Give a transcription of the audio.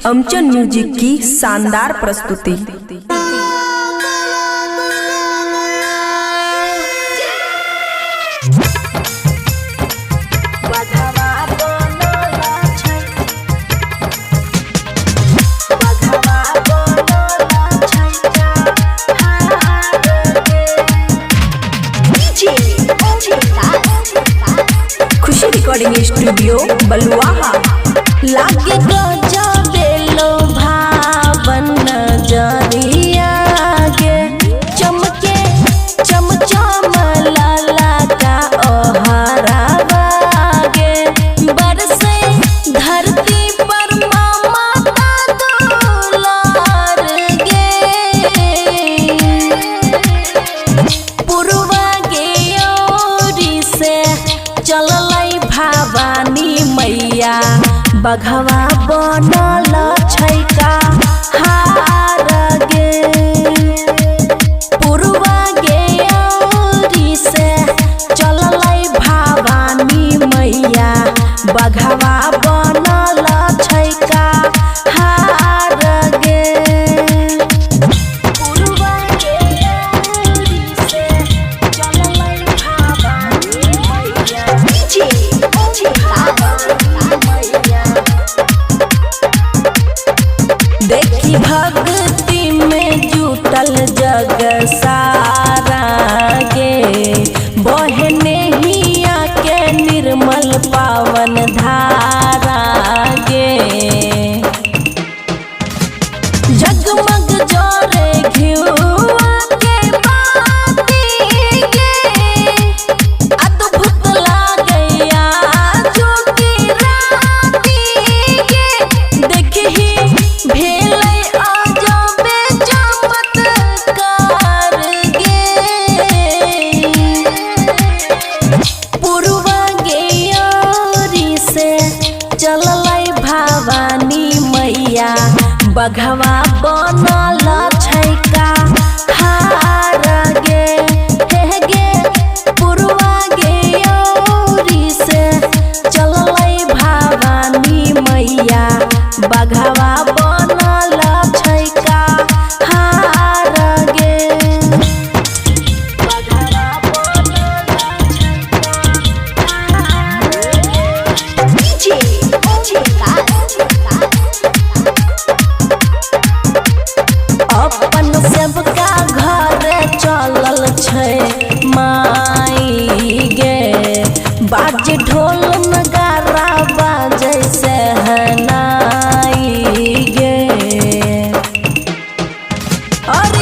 अमचन music की शानदार प्रस्तुति। खुशी रिकॉर्डिंग स्टूडियो बलुआहा। लागे गजबे लो भावन नजरिया गे, चमके चमचम लाला का ओहारा बागे, बरसे धरती पर ममता दुलार गे, पुरवा गे ओरी से चललै भवानी मैया, बघवा बनल छैका हार गे, पुरवा गे ओरी से चललै भवानी मैया, बघवा बनल छैका हार गे, पुरवा गे ओरी से चललै भवानी मैया, देखी भक्ति में जुटल जग सारा गे, बहने हिया के निर्मल पावन धारा गे, जगमग जोरे घिउआ के बाती गे, अद्भुत लागैया जोगी राती गे, देखही भेलै अजबे चमत्कार गे, पुरवा गे ओरी से चललै भवानी मैया, बघवा बनल छैका हार गे, हे गे पुरवा गे ओरी से चललै भवानी मैया, बघवा बनल छैका हार गे, बघवा बनल छैका अपन सबका घर चलल छै माई गे, बाजे ढोल नगारा बाजै सहनाई गे, और